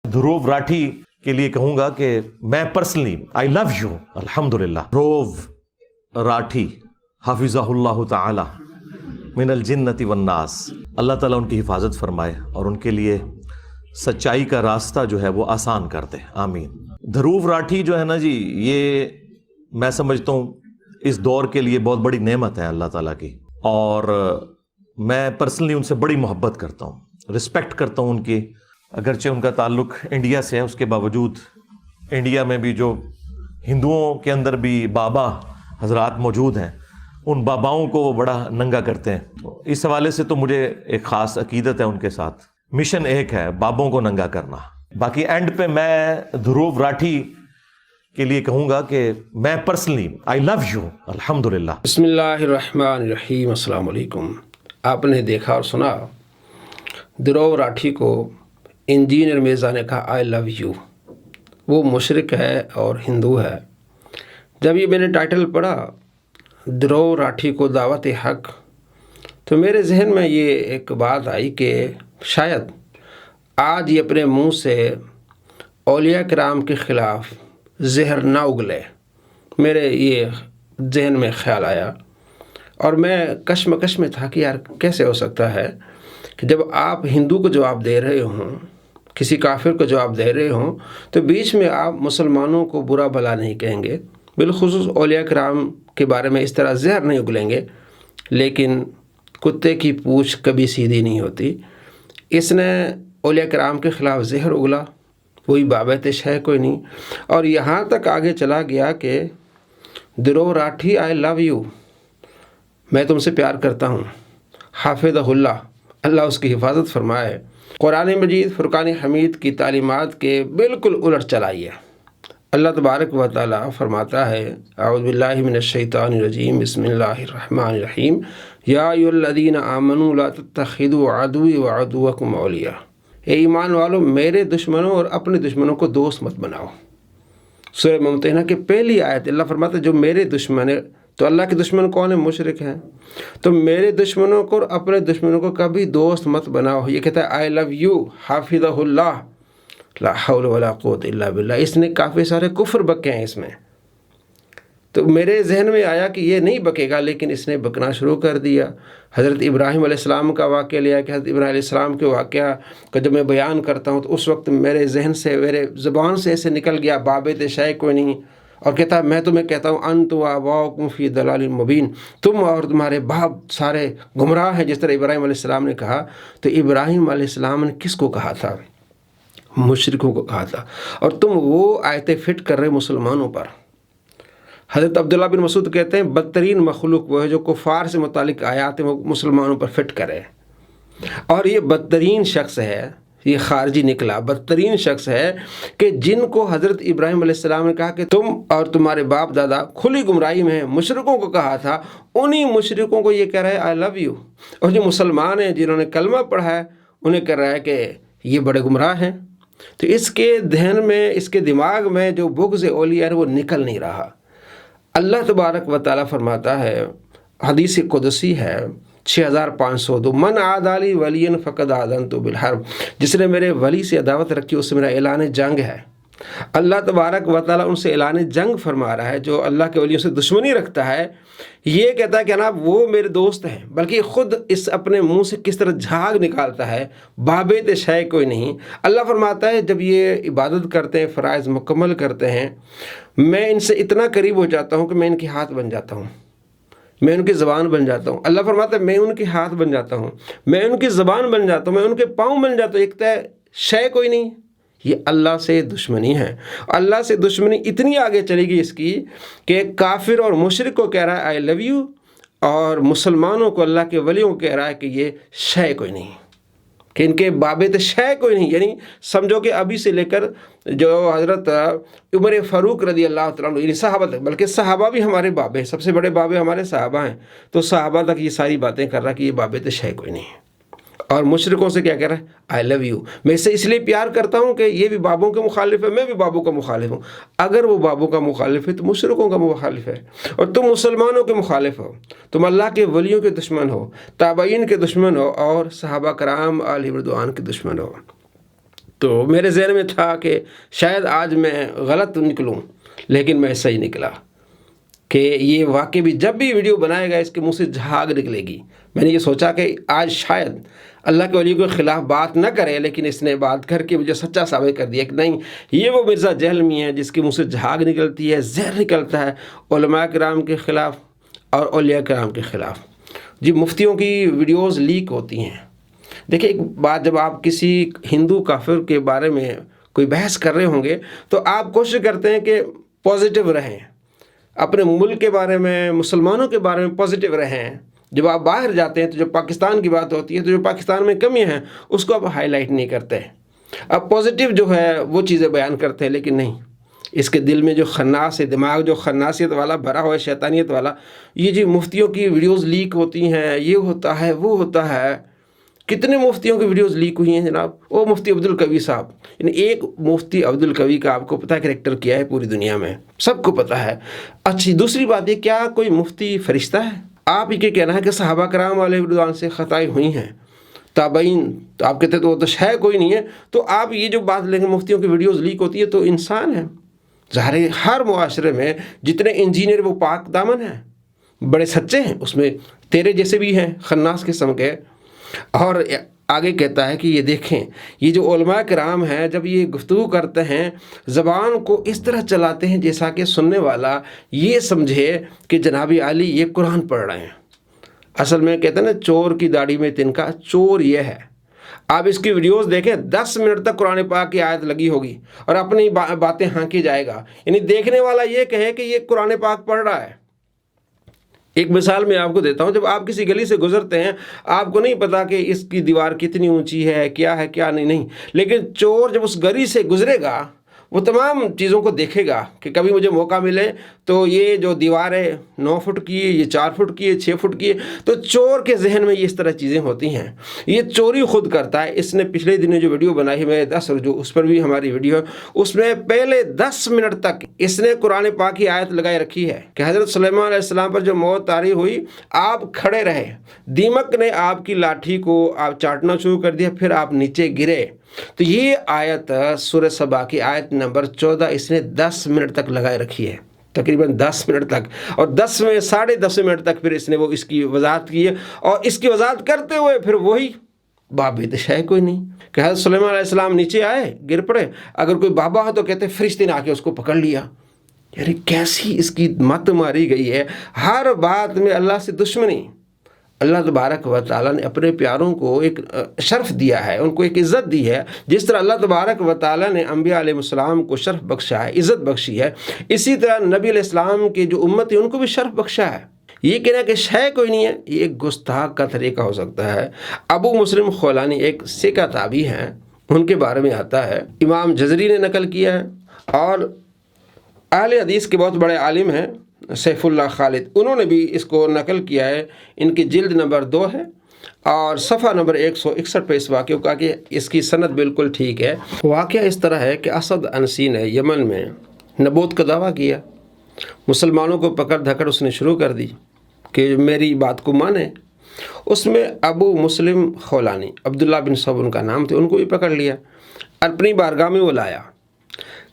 دھروو راٹھی کے لیے کہوں گا کہ میں پرسنلی آئی لو یو الحمدللہ. دھروو راٹھی حافظہ اللہ تعالی من الجنت والناس، اللہ تعالیٰ ان کی حفاظت فرمائے اور ان کے لیے سچائی کا راستہ جو ہے وہ آسان کر دے، آمین. دھروو راٹھی جو ہے نا جی، یہ میں سمجھتا ہوں اس دور کے لیے بہت بڑی نعمت ہے اللہ تعالیٰ کی، اور میں پرسنلی ان سے بڑی محبت کرتا ہوں، رسپیکٹ کرتا ہوں ان کی. اگرچہ ان کا تعلق انڈیا سے ہے، اس کے باوجود انڈیا میں بھی جو ہندوؤں کے اندر بھی بابا حضرات موجود ہیں، ان باباؤں کو وہ بڑا ننگا کرتے ہیں. اس حوالے سے تو مجھے ایک خاص عقیدت ہے ان کے ساتھ. مشن ایک ہے، بابوں کو ننگا کرنا. باقی اینڈ پہ میں دھروو راٹھی کے لیے کہوں گا کہ میں پرسنلی آئی لو یو الحمدللہ. بسم اللہ الرحمن الرحیم. السلام علیکم. آپ نے دیکھا اور سنا دھروو راٹھی کو انجینئر مرزا نے کہا آئی لو یو. وہ مشرک ہے اور ہندو ہے. جب یہ میں نے ٹائٹل پڑھا دھروو راٹھی کو دعوت حق، تو میرے ذہن میں یہ ایک بات آئی کہ شاید آج یہ اپنے منہ سے اولیاء کرام کے خلاف زہر نہ اگلے. میرے یہ ذہن میں خیال آیا اور میں کشمکش میں تھا کہ یار کیسے ہو سکتا ہے کہ جب آپ ہندو کو جواب دے رہے ہوں، کسی کافر کو جواب دے رہے ہوں، تو بیچ میں آپ مسلمانوں کو برا بھلا نہیں کہیں گے، بالخصوص اولیاء کرام کے بارے میں اس طرح زہر نہیں اگلیں گے. لیکن کتے کی پوچھ کبھی سیدھی نہیں ہوتی. اس نے اولیاء کرام کے خلاف زہر اگلا، وہی بابت شے کوئی نہیں، اور یہاں تک آگے چلا گیا کہ دھروو راٹھی آئی لو یو، میں تم سے پیار کرتا ہوں. حافظہ اللہ، اللہ اس کی حفاظت فرمائے. قرآن مجید فرقان حمید کی تعلیمات کے بالکل الٹ چلائی ہے. اللہ تبارک و تعالی فرماتا ہے اعوذ باللہ من الشیطان الرجیم بسم اللہ الرحمن الرحیم یا ایھا الذین آمنوا لا تتخذوا عدوی وعدوکم اولیاء. اے ایمان والو، میرے دشمنوں اور اپنے دشمنوں کو دوست مت بناؤ. سورہ ممتحنہ کی پہلی آیت اللہ فرماتا ہے جو میرے دشمن ہے، تو اللہ کے دشمن کون ہیں؟ مشرک ہیں. تو میرے دشمنوں کو اور اپنے دشمنوں کو کبھی دوست مت بناؤ. یہ کہتا ہے آئی لو یو حافظہ اللہ، لا حول ولا قوت الا باللہ. اس نے کافی سارے کفر بکے ہیں اس میں. تو میرے ذہن میں آیا کہ یہ نہیں بکے گا، لیکن اس نے بکنا شروع کر دیا. حضرت ابراہیم علیہ السلام کا واقعہ لیا کہ حضرت ابراہیم علیہ السلام کے واقعہ کا جب میں بیان کرتا ہوں تو اس وقت میرے ذہن سے، میرے زبان سے ایسے نکل گیا بابت شے کوئی نہیں، اور کہتا میں تمہیں کہتا ہوں انتم وآباؤکم فی ضلال مبین، تم اور تمہارے باپ سارے گمراہ ہیں، جس طرح ابراہیم علیہ السلام نے کہا. تو ابراہیم علیہ السلام نے کس کو کہا تھا؟ مشرکوں کو کہا تھا. اور تم وہ آیتیں فٹ کر رہے مسلمانوں پر. حضرت عبداللہ بن مسعود کہتے ہیں بدترین مخلوق وہ ہے جو کفار سے متعلق آیات ہیں وہ مسلمانوں پر فٹ کرے. اور یہ بدترین شخص ہے، یہ خارجی نکلا، بدترین شخص ہے کہ جن کو حضرت ابراہیم علیہ السلام نے کہا کہ تم اور تمہارے باپ دادا کھلی گمراہی میں ہیں، مشرکوں کو کہا تھا، انہی مشرکوں کو یہ کہہ رہا ہے آئی لو یو. اور جو مسلمان ہیں جنہوں نے کلمہ پڑھا ہے انہیں کہہ رہا ہے کہ یہ بڑے گمراہ ہیں. تو اس کے ذہن میں، اس کے دماغ میں جو بغض اولیاء ہے وہ نکل نہیں رہا. اللہ تبارک و تعالیٰ فرماتا ہے، حدیث قدسی ہے 6502 من عادی لی ولی فقد آذنت بالحرب، جس نے میرے ولی سے عداوت رکھی اس سے میرا اعلان جنگ ہے. اللہ تبارک و تعالیٰ ان سے اعلان جنگ فرما رہا ہے. جو اللہ کے ولیوں سے دشمنی رکھتا ہے یہ کہتا ہے کہ جناب وہ میرے دوست ہیں، بلکہ خود اس اپنے منہ سے کس طرح جھاگ نکالتا ہے، بابت شے کوئی نہیں. اللہ فرماتا ہے جب یہ عبادت کرتے ہیں، فرائض مکمل کرتے ہیں، میں ان سے اتنا قریب ہو جاتا ہوں کہ میں ان کے ہاتھ بن جاتا ہوں، میں ان کی زبان بن جاتا ہوں. اللہ فرماتا ہے میں ان کے ہاتھ بن جاتا ہوں، میں ان کی زبان بن جاتا ہوں، میں ان کے پاؤں بن جاتا ہوں. ایک طے شے کوئی نہیں. یہ اللہ سے دشمنی ہے. اللہ سے دشمنی اتنی آگے چلے گی اس کی کہ کافر اور مشرک کو کہہ رہا ہے آئی لو یو، اور مسلمانوں کو، اللہ کے ولیوں کو کہہ رہا ہے کہ یہ شے کوئی نہیں، کہ ان کے بابت شے کوئی نہیں. یعنی سمجھو کہ ابھی سے لے کر جو حضرت عمر فاروق رضی اللہ تعالیٰ عنہ، یعنی صحابہ تک، بلکہ صحابہ بھی ہمارے بابے، سب سے بڑے بابے ہمارے صحابہ ہیں، تو صحابہ تک یہ ساری باتیں کر رہا کہ یہ بابت شے کوئی نہیں ہے. اور مشرکوں سے کیا کہہ رہا ہے آئی لو یو. میں اسے اس لیے پیار کرتا ہوں کہ یہ بھی بابوں کے مخالف ہے، میں بھی بابوں کا مخالف ہوں. اگر وہ بابوں کا مخالف ہے تو مشرکوں کا مخالف ہے، اور تم مسلمانوں کے مخالف ہو، تم اللہ کے ولیوں کے دشمن ہو، تابعین کے دشمن ہو، اور صحابہ کرام آل رضوان کے دشمن ہو. تو میرے ذہن میں تھا کہ شاید آج میں غلط نکلوں، لیکن میں صحیح نکلا کہ یہ واقعی بھی جب بھی ویڈیو بنائے گا اس کے منہ سے جھاگ نکلے گی۔ میں نے یہ سوچا کہ آج شاید اللہ کے ولی کے خلاف بات نہ کرے، لیکن اس نے بات کر کے مجھے سچا ثابت کر دیا کہ نہیں، یہ وہ مرزا جہلمی ہے جس کے منہ سے جھاگ نکلتی ہے، زہر نکلتا ہے علماء کرام کے خلاف اور اولیاء کرام کے خلاف۔ جی مفتیوں کی ویڈیوز لیک ہوتی ہیں۔ دیکھیں ایک بات، جب آپ کسی ہندو کافر کے بارے میں کوئی بحث کر رہے ہوں گے تو آپ کوشش کرتے ہیں کہ پازیٹیو رہیں، اپنے ملک کے بارے میں، مسلمانوں کے بارے میں پازیٹیو رہیں۔ جب آپ باہر جاتے ہیں تو جب پاکستان کی بات ہوتی ہے تو جو پاکستان میں کمیاں ہیں اس کو آپ ہائی لائٹ نہیں کرتے، اب پازیٹیو جو ہے وہ چیزیں بیان کرتے ہیں، لیکن نہیں، اس کے دل میں جو خناس ہے، دماغ جو خناسیت والا بھرا ہوا ہے، شیطانیت والا، یہ جی مفتیوں کی ویڈیوز لیک ہوتی ہیں، یہ ہوتا ہے وہ ہوتا ہے۔ کتنے مفتیوں کی ویڈیوز لیک ہوئی ہیں جناب؟ وہ مفتی عبدالقوی صاحب، یعنی ایک مفتی عبدالقوی کا آپ کو پتہ ہے کریکٹر کیا ہے پوری دنیا میں، سب کو پتہ ہے۔ اچھی دوسری بات یہ، کیا کوئی مفتی فرشتہ ہے؟ آپ ہی کے کہنا ہے کہ صحابہ کرام علیہ رضوان سے خطائیں ہوئی ہیں، تابعین، تو آپ کہتے ہیں تو وہ تو شے کوئی نہیں ہے، تو آپ یہ جو بات لیں گے مفتیوں کی ویڈیوز لیک ہوتی ہے تو انسان ہے۔ ظاہر ہے ہر معاشرے میں جتنے انجینئر وہ پاک دامن ہیں، بڑے سچے ہیں، اس میں تیرے جیسے بھی ہیں خناس قسم کے۔ اور آگے کہتا ہے کہ یہ دیکھیں، یہ جو علماء کرام ہیں جب یہ گفتگو کرتے ہیں زبان کو اس طرح چلاتے ہیں جیسا کہ سننے والا یہ سمجھے کہ جناب علی یہ قرآن پڑھ رہے ہیں۔ اصل میں کہتے ہیں نا چور کی داڑھی میں تنکا، چور یہ ہے۔ آپ اس کی ویڈیوز دیکھیں، 10 منٹ تک قرآن پاک کی آیت لگی ہوگی اور اپنی باتیں ہانکی جائے گا، یعنی دیکھنے والا یہ کہے کہ یہ قرآن پاک پڑھ رہا ہے۔ ایک مثال میں آپ کو دیتا ہوں، جب آپ کسی گلی سے گزرتے ہیں آپ کو نہیں پتا کہ اس کی دیوار کتنی اونچی ہے کیا نہیں، لیکن چور جب اس گلی سے گزرے گا وہ تمام چیزوں کو دیکھے گا کہ کبھی مجھے موقع ملے تو یہ جو دیوار ہے 9 فٹ کی ہے، یہ 4 فٹ کی ہے، 6 فٹ کی ہے۔ تو چور کے ذہن میں یہ اس طرح چیزیں ہوتی ہیں، یہ چوری خود کرتا ہے۔ اس نے پچھلے دنوں جو ویڈیو بنائی ہے میرے 10 رجوع، اس پر بھی ہماری ویڈیو ہے، اس میں پہلے 10 منٹ تک اس نے قرآن پاک کی آیت لگائے رکھی ہے کہ حضرت سلیمان علیہ السلام پر جو موت طاری ہوئی آپ کھڑے رہے، دیمک نے آپ کی لاٹھی کو آپ چاٹنا شروع کر دیا، پھر آپ نیچے گرے۔ تو یہ آیت سورہ سبا کی آیت نمبر 14 اس نے 10 منٹ تک لگائے رکھی ہے، تقریباً 10 منٹ تک، اور 10 میں 10.5 منٹ تک پھر اس نے وہ اس کی وضاحت کی ہے، اور اس کی وضاحت کرتے ہوئے پھر وہی باب ہے کوئی نہیں کہ حضرت سلیمان علیہ السلام نیچے آئے، گر پڑے، اگر کوئی بابا ہو تو کہتے فرشتے نے آ کے اس کو پکڑ لیا۔ یعنی کیسی اس کی مت ماری گئی ہے، ہر بات میں اللہ سے دشمنی۔ اللہ تبارک و تعالیٰ نے اپنے پیاروں کو ایک شرف دیا ہے، ان کو ایک عزت دی ہے، جس طرح اللہ تبارک و تعالیٰ نے انبیاء علیہ السلام کو شرف بخشا ہے، عزت بخشی ہے، اسی طرح نبی علیہ السلام کے جو امت ہے ان کو بھی شرف بخشا ہے۔ یہ کہنا کہ شے کوئی نہیں ہے، یہ ایک گستاخ کا طریقہ ہو سکتا ہے۔ ابو مسلم خولانی ایک سکہ تابعی ہیں، ان کے بارے میں آتا ہے، امام جزری نے نقل کیا ہے، اور اہل حدیث کے بہت بڑے عالم ہیں سیف اللہ خالد، انہوں نے بھی اس کو نقل کیا ہے، ان کی جلد نمبر 2 ہے اور صفحہ نمبر 161 پہ اس واقعے کو کہا کہ اس کی سند بالکل ٹھیک ہے۔ واقعہ اس طرح ہے کہ اسد انسی نے یمن میں نبوت کا دعویٰ کیا، مسلمانوں کو پکڑ دھکڑ اس نے شروع کر دی کہ میری بات کو مانیں۔ اس میں ابو مسلم خولانی، عبداللہ بن صوب ان کا نام تھے، ان کو بھی پکڑ لیا، اپنی بارگاہ میں وہ لایا،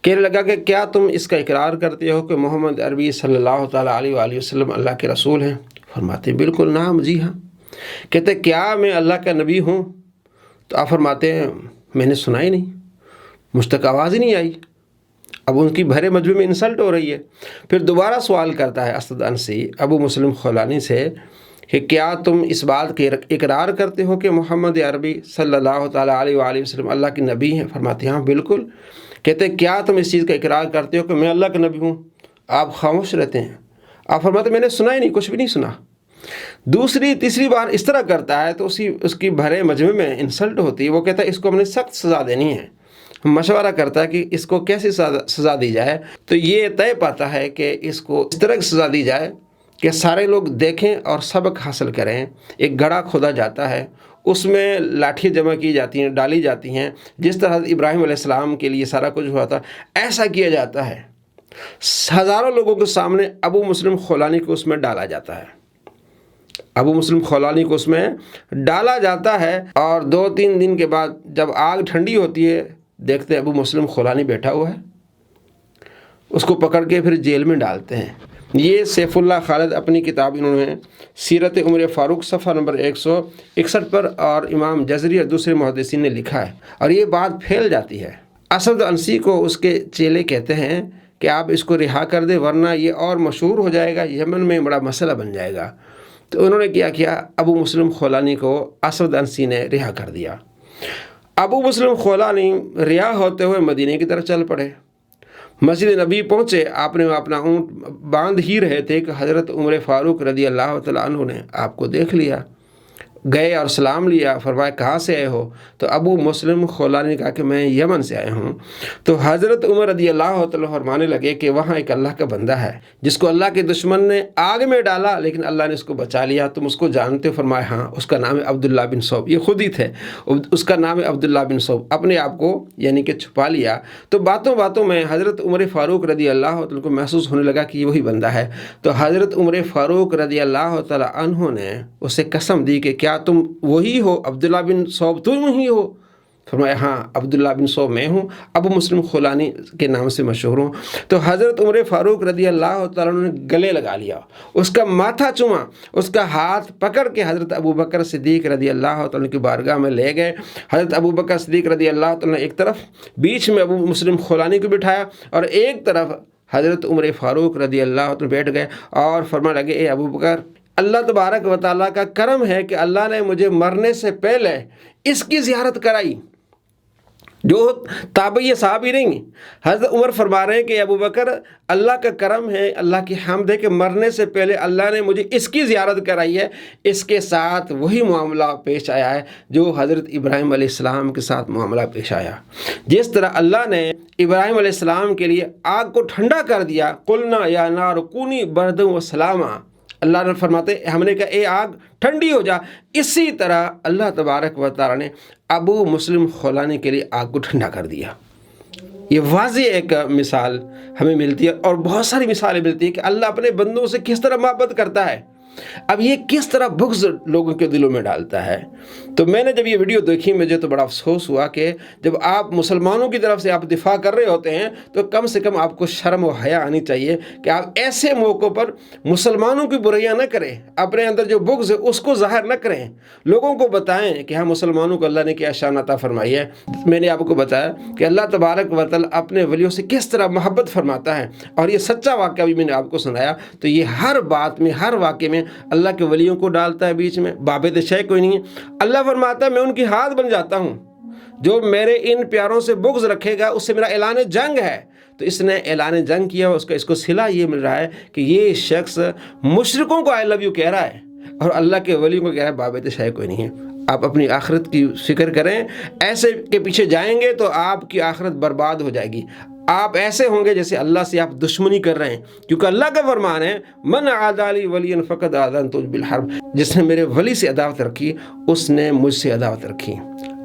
کہنے لگا کہ کیا تم اس کا اقرار کرتے ہو کہ محمد عربی صلی اللہ تعالیٰ علیہ وآلہ وسلم اللہ کے رسول ہیں؟ فرماتے ہیں بالکل نعم، جی ہاں۔ کہتے کیا میں اللہ کا نبی ہوں؟ تو آپ فرماتے ہیں میں نے سنا ہی نہیں، مجھ تک آواز ہی نہیں آئی۔ اب ان کی بھرے مجمع میں انسلٹ ہو رہی ہے۔ پھر دوبارہ سوال کرتا ہے اسد انسی ابو مسلم خولانی سے کہ کیا تم اس بات کے اقرار کرتے ہو کہ محمد عربی صلی اللہ تعالیٰ علیہ وآلہ وسلم اللہ کے نبی ہیں؟ فرماتے ہیں ہاں بالکل۔ کہتے ہیں کیا تم اس چیز کا اقرار کرتے ہو کہ میں اللہ کا نبی ہوں؟ آپ خاموش رہتے ہیں۔ آپ فرماتے ہیں میں نے سنا ہی نہیں، کچھ بھی نہیں سنا۔ دوسری تیسری بار اس طرح کرتا ہے تو اس کی بھرے مجمع میں انسلٹ ہوتی ہے۔ وہ کہتا ہے اس کو ہم نے سخت سزا دینی ہے، مشورہ کرتا ہے کہ اس کو کیسے سزا دی جائے۔ تو یہ طے پاتا ہے کہ اس کو اس طرح کی سزا دی جائے کہ سارے لوگ دیکھیں اور سبق حاصل کریں۔ ایک گڑھا کھودا جاتا ہے، اس میں لاٹھیاں جمع کی جاتی ہیں، ڈالی جاتی ہیں، جس طرح ابراہیم علیہ السلام کے لیے سارا کچھ ہوا تھا ایسا کیا جاتا ہے۔ ہزاروں لوگوں کے سامنے ابو مسلم خولانی کو اس میں ڈالا جاتا ہے، ابو مسلم خولانی کو اس میں ڈالا جاتا ہے، اور 2-3 دن کے بعد جب آگ ٹھنڈی ہوتی ہے، دیکھتے ابو مسلم خولانی بیٹھا ہوا ہے، اس کو پکڑ کے پھر جیل میں ڈالتے ہیں۔ یہ سیف اللہ خالد اپنی کتاب انہوں نے سیرت عمر فاروق صفحہ نمبر 161 پر اور امام جزری اور دوسرے محدثین نے لکھا ہے، اور یہ بات پھیل جاتی ہے۔ اسد انسی کو اس کے چیلے کہتے ہیں کہ آپ اس کو رہا کر دیں ورنہ یہ اور مشہور ہو جائے گا، یمن میں بڑا مسئلہ بن جائے گا۔ تو انہوں نے کیا ابو مسلم خولانی کو اسد انسی نے رہا کر دیا۔ ابو مسلم خولانی رہا ہوتے ہوئے مدینے کی طرف چل پڑے۔ مسجد نبی پہنچے، آپ نے اپنا اونٹ باندھ ہی رہے تھے کہ حضرت عمر فاروق رضی اللہ تعالیٰ عنہ نے آپ کو دیکھ لیا، گئے اور سلام لیا، فرمایا کہاں سے آئے ہو؟ تو ابو مسلم خولانی نے کہا کہ میں یمن سے آیا ہوں۔ تو حضرت عمر رضی اللہ تعالیٰ فرمانے لگے کہ وہاں ایک اللہ کا بندہ ہے جس کو اللہ کے دشمن نے آگ میں ڈالا لیکن اللہ نے اس کو بچا لیا، تم اس کو جانتے ہو؟ فرمایا ہاں، اس کا نام ہے عبداللہ بن صوب۔ یہ خود ہی تھے، اس کا نام ہے عبداللہ بن صوب۔ اپنے آپ کو یعنی کہ چھپا لیا۔ تو باتوں باتوں میں حضرت عمر فاروق رضی اللہ تعالیٰ کو محسوس ہونے لگا کہ یہ وہی بندہ ہے۔ تو حضرت عمر فاروق رضی اللہ تعالیٰ عنہ نے اسے قسم دی کہ کیا تم وہی ہو، عبداللہ بن صوب تم ہی ہو؟ فرمایا ہاں، عبداللہ بن صوب میں ہوں، ابو مسلم خولانی کے نام سے مشہور ہوں۔ تو حضرت عمر فاروق رضی اللہ تعالیٰ عنہ نے گلے لگا لیا، اس کا ماتھا چوما، اس کا ہاتھ پکڑ کے حضرت ابو بکر صدیق رضی اللہ تعالیٰ کی بارگاہ میں لے گئے۔ حضرت ابو بکر صدیق رضی اللہ تعالیٰ نے ایک طرف بیچ میں ابو مسلم خولانی کو بٹھایا اور ایک طرف حضرت عمر فاروق رضی اللہ تعالیٰ بیٹھ گئے اور فرمانے لگے اے ابو بکر، اللہ تبارک و تعالیٰ کا کرم ہے کہ اللہ نے مجھے مرنے سے پہلے اس کی زیارت کرائی، جو تابعی صحابی نہیں۔ حضرت عمر فرما رہے ہیں کہ ابو بکر، اللہ کا کرم ہے، اللہ کی حمد ہے کہ مرنے سے پہلے اللہ نے مجھے اس کی زیارت کرائی ہے۔ اس کے ساتھ وہی معاملہ پیش آیا ہے جو حضرت ابراہیم علیہ السلام کے ساتھ معاملہ پیش آیا۔ جس طرح اللہ نے ابراہیم علیہ السلام کے لیے آگ کو ٹھنڈا کر دیا، قلنا یا نار کونی بردن و سلاما، اللہ نے فرماتے ہم نے کہا اے آگ ٹھنڈی ہو جا، اسی طرح اللہ تبارک و تعالیٰ نے ابو مسلم خولانی کے لیے آگ کو ٹھنڈا کر دیا۔ یہ واضح ایک مثال ہمیں ملتی ہے اور بہت ساری مثالیں ملتی ہیں کہ اللہ اپنے بندوں سے کس طرح محبت کرتا ہے۔ اب یہ کس طرح بغض لوگوں کے دلوں میں ڈالتا ہے۔ تو میں نے جب یہ ویڈیو دیکھی مجھے تو بڑا افسوس ہوا کہ جب آپ مسلمانوں کی طرف سے آپ دفاع کر رہے ہوتے ہیں تو کم سے کم آپ کو شرم و حیا آنی چاہیے کہ آپ ایسے موقعوں پر مسلمانوں کی برائیاں نہ کریں، اپنے اندر جو بغض ہے اس کو ظاہر نہ کریں، لوگوں کو بتائیں کہ ہاں مسلمانوں کو اللہ نے کیا شان عطا فرمائی ہے۔ میں نے آپ کو بتایا کہ اللہ تبارک و تعالیٰ اپنے ولیوں سے کس طرح محبت فرماتا ہے، اور یہ سچا واقعہ بھی میں نے آپ کو سنایا۔ تو یہ ہر بات میں، ہر واقعے میں اللہ کے ولیوں کو ڈالتا ہے بیچ میں، بابد شے کوئی نہیں ہے۔ اللہ فرماتا ہے میں ان کی ہاتھ بن جاتا ہوں، جو میرے ان پیاروں سے بغض رکھے گا اس سے میرا اعلان جنگ ہے۔ تو اس نے اعلان جنگ کیا، اس کو صلہ یہ مل رہا ہے کہ یہ شخص مشرکوں کو آئی لو یو کہہ رہا ہے اور اللہ کے ولیوں کو کہہ رہا ہے بابد شے کوئی نہیں ہے۔ آپ اپنی آخرت کی فکر کریں، ایسے کے پیچھے جائیں گے تو آپ کی آخرت برباد ہو جائے گی۔ آپ ایسے ہوں گے جیسے اللہ سے آپ دشمنی کر رہے ہیں، کیونکہ اللہ کا فرمان ہے من عادی لی ولی فقد آذنتہ بالحرب، جس نے میرے ولی سے عداوت رکھی اس نے مجھ سے عداوت رکھی۔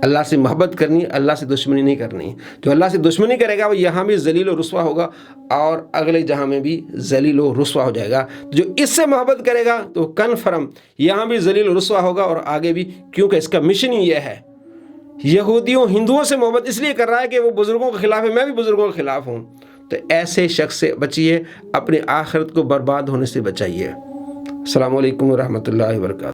اللہ سے محبت کرنی، اللہ سے دشمنی نہیں کرنی۔ جو اللہ سے دشمنی کرے گا وہ یہاں بھی ذلیل و رسوا ہوگا اور اگلے جہاں میں بھی ذلیل و رسوا ہو جائے گا۔ جو اس سے محبت کرے گا تو کنفرم یہاں بھی ذلیل و رسوا ہوگا اور آگے بھی، کیونکہ اس کا مشن ہی یہ ہے۔ یہودیوں ہندوؤں سے محبت اس لیے کر رہا ہے کہ وہ بزرگوں کے خلاف ہے، میں بھی بزرگوں کے خلاف ہوں۔ تو ایسے شخص سے بچیے، اپنی آخرت کو برباد ہونے سے بچائیے۔ السلام علیکم ورحمۃ اللہ وبرکاتہ۔